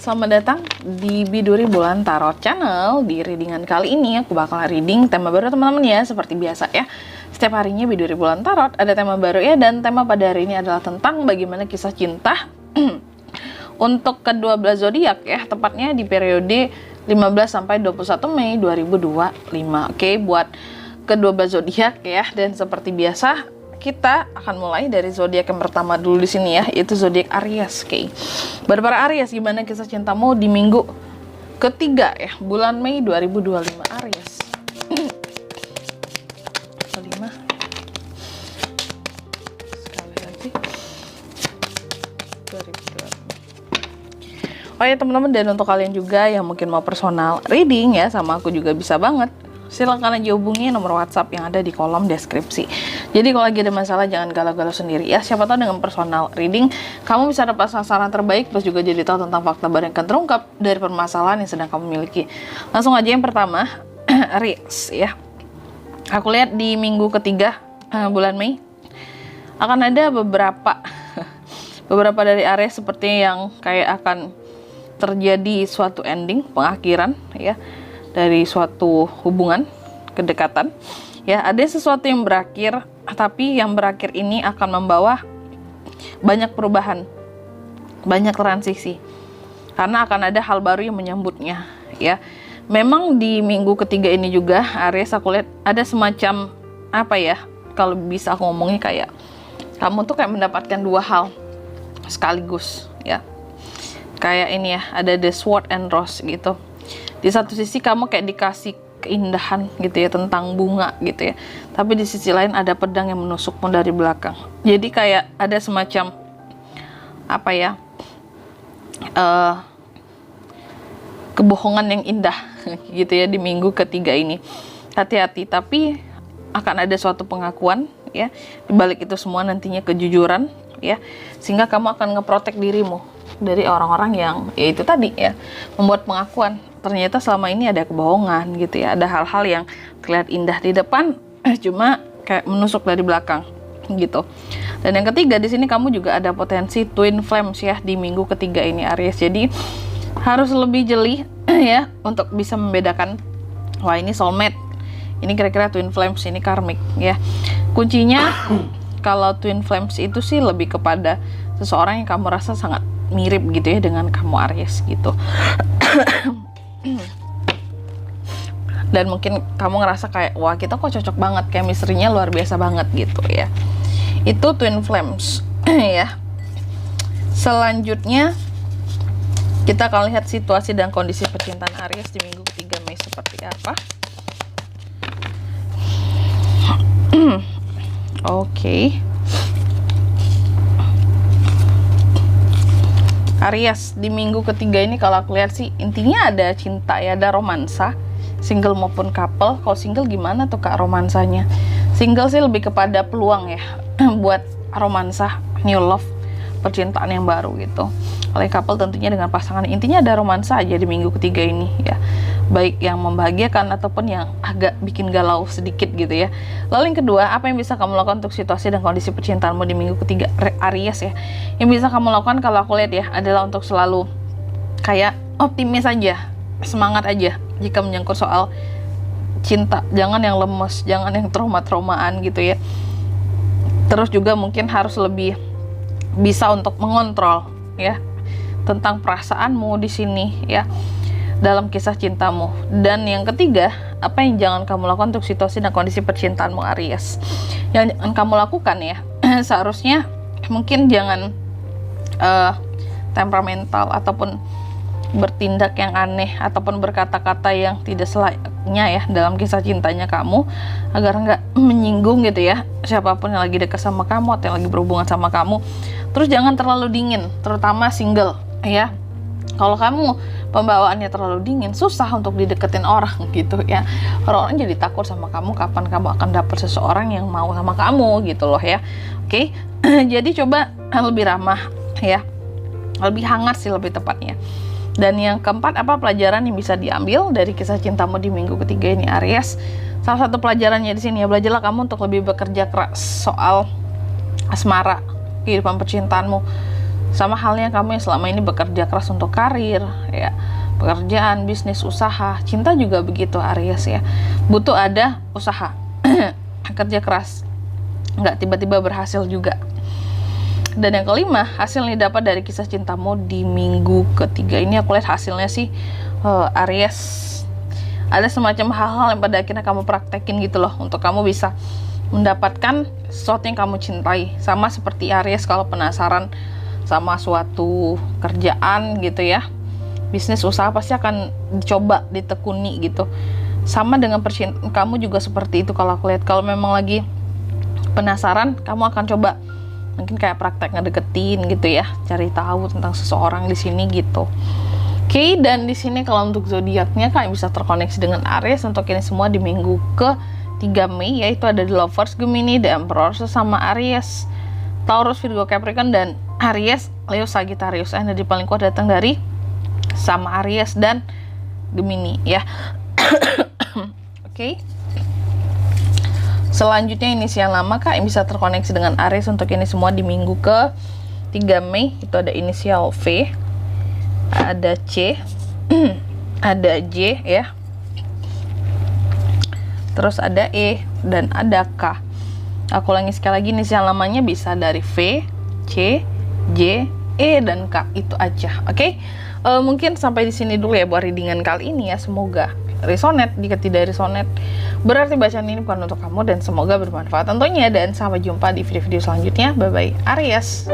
selamat datang di Biduri Bulan Tarot Channel. Di readingan kali ini aku bakal reading tema baru teman-teman ya. Seperti biasa ya, setiap harinya Biduri Bulan Tarot ada tema baru ya. Dan tema pada hari ini adalah tentang bagaimana kisah cinta untuk kedua belas zodiak ya. Tepatnya di periode 15 sampai 21 Mei 2025. Oke, buat kedua belas zodiak ya. Dan seperti biasa kita akan mulai dari zodiak yang pertama dulu di sini ya, yaitu zodiak Aries. Oke. Buat para Aries, gimana kisah cintamu di minggu ketiga ya, bulan Mei 2025 Aries. 5. Sekali lagi. 2025. Oh ya teman-teman, dan untuk kalian juga yang mungkin mau personal reading ya sama aku juga bisa banget. Silahkan aja hubungi nomor WhatsApp yang ada di kolom deskripsi. Jadi kalau lagi ada masalah jangan galau-galau sendiri ya. Siapa tahu dengan personal reading kamu bisa dapat sasaran terbaik, plus juga jadi tahu tentang fakta baru yang akan terungkap dari permasalahan yang sedang kamu miliki. Langsung aja yang pertama, Aries ya. Aku lihat di minggu ketiga bulan Mei akan ada beberapa dari Aries seperti yang kayak akan terjadi suatu ending, pengakhiran ya, dari suatu hubungan, kedekatan ya. Ada sesuatu yang berakhir, tapi yang berakhir ini akan membawa banyak perubahan, banyak transisi, karena akan ada hal baru yang menyambutnya ya. Memang di minggu ketiga ini juga Aries aku lihat ada semacam apa ya, kalau bisa aku ngomongnya kayak kamu tuh kayak mendapatkan dua hal sekaligus ya. Kayak ini ya, ada the sword and rose gitu. Di satu sisi kamu kayak dikasih keindahan gitu ya, tentang bunga gitu ya, tapi di sisi lain ada pedang yang menusukmu dari belakang. Jadi kayak ada semacam apa ya, kebohongan yang indah gitu ya di minggu ketiga ini. Hati-hati, tapi akan ada suatu pengakuan ya, di balik itu semua nantinya kejujuran ya, sehingga kamu akan ngeprotek dirimu dari orang-orang yang ya itu tadi ya, membuat pengakuan ternyata selama ini ada kebohongan gitu ya, ada hal-hal yang terlihat indah di depan cuma kayak menusuk dari belakang gitu. Dan yang ketiga di sini kamu juga ada potensi twin flames ya di minggu ketiga ini Aries. Jadi harus lebih jeli ya untuk bisa membedakan, wah ini soulmate, ini kira-kira twin flames, ini karmic ya. Kuncinya kalau twin flames itu sih lebih kepada seseorang yang kamu rasa sangat mirip gitu ya dengan kamu Aries gitu. Dan mungkin kamu ngerasa kayak wah kita kok cocok banget, chemistry-nya luar biasa banget gitu ya. Itu twin flames ya. Selanjutnya kita akan lihat situasi dan kondisi percintaan Aries di minggu ketiga Mei seperti apa. Oke. Aries di minggu ketiga ini kalau aku lihat sih intinya ada cinta ya, ada romansa, single maupun couple. Kalau single gimana tuh Kak romansanya? Single sih lebih kepada peluang ya buat romansa, new love, percintaan yang baru gitu. Kalau couple tentunya dengan pasangan, intinya ada romansa aja di minggu ketiga ini ya, baik yang membahagiakan ataupun yang agak bikin galau sedikit gitu ya. Lalu yang kedua, apa yang bisa kamu lakukan untuk situasi dan kondisi percintaanmu di minggu ketiga Aries ya? Yang bisa kamu lakukan kalau aku lihat ya adalah untuk selalu kayak optimis aja, semangat aja jika menyangkut soal cinta. Jangan yang lemes, jangan yang trauma-traumaan gitu ya. Terus juga mungkin harus lebih bisa untuk mengontrol ya tentang perasaanmu di sini ya, dalam kisah cintamu. Dan yang ketiga, apa yang jangan kamu lakukan untuk situasi dan kondisi percintaanmu Aries? Yang jangan kamu lakukan ya, seharusnya mungkin jangan temperamental ataupun bertindak yang aneh ataupun berkata-kata yang tidak selayaknya ya dalam kisah cintanya kamu, agar nggak menyinggung gitu ya siapapun yang lagi dekat sama kamu atau yang lagi berhubungan sama kamu. Terus jangan terlalu dingin, terutama single ya. Kalau kamu pembawaannya terlalu dingin, susah untuk dideketin orang gitu ya. Orang-orang jadi takut sama kamu, kapan kamu akan dapet seseorang yang mau sama kamu gitu loh ya. Oke, jadi coba lebih ramah ya, lebih hangat sih lebih tepatnya. Dan yang keempat, apa pelajaran yang bisa diambil dari kisah cintamu di minggu ketiga ini Aries? Salah satu pelajarannya di sini ya, belajarlah kamu untuk lebih bekerja keras soal asmara, kehidupan percintaanmu. Sama halnya kamu yang selama ini bekerja keras untuk karir, ya, pekerjaan, bisnis, usaha. Cinta juga begitu, Aries ya. Butuh ada usaha, kerja keras. Nggak tiba-tiba berhasil juga. Dan yang kelima, hasil yang didapat dari kisah cintamu di minggu ketiga ini, aku lihat hasilnya sih, Aries, ada semacam hal-hal yang pada akhirnya kamu praktekin gitu loh, untuk kamu bisa mendapatkan sesuatu yang kamu cintai. Sama seperti Aries kalau penasaran sama suatu kerjaan gitu ya, bisnis, usaha, pasti akan dicoba, ditekuni gitu. Sama dengan percintaan kamu juga seperti itu kalau aku lihat. Kalau memang lagi penasaran, kamu akan coba mungkin kayak praktek ngedeketin gitu ya, cari tahu tentang seseorang di sini gitu. Oke, dan di sini kalau untuk zodiaknya kalian bisa terkoneksi dengan Aries untuk ini semua di minggu ke 3 Mei, yaitu ada The Lovers, Gemini, The Emperor sesama Aries, Taurus, Virgo, Capricorn, dan Aries, Leo, Sagittarius. Energi paling kuat datang dari sama Aries dan Gemini ya. Oke. Selanjutnya inisial nama Kak yang bisa terkoneksi dengan Aries untuk ini semua di minggu ke 3 Mei. Itu ada inisial V, ada C, ada J ya, terus ada E, dan ada K. Aku ulangi sekali lagi, inisial namanya bisa dari V, C, J, E, dan K. Itu aja, oke? Mungkin sampai di sini dulu ya buat readingan kali ini ya. Semoga resonate. Jika tidak resonate, berarti bacaan ini bukan untuk kamu, dan semoga bermanfaat tentunya. Dan sampai jumpa di video-video selanjutnya. Bye-bye, Aries.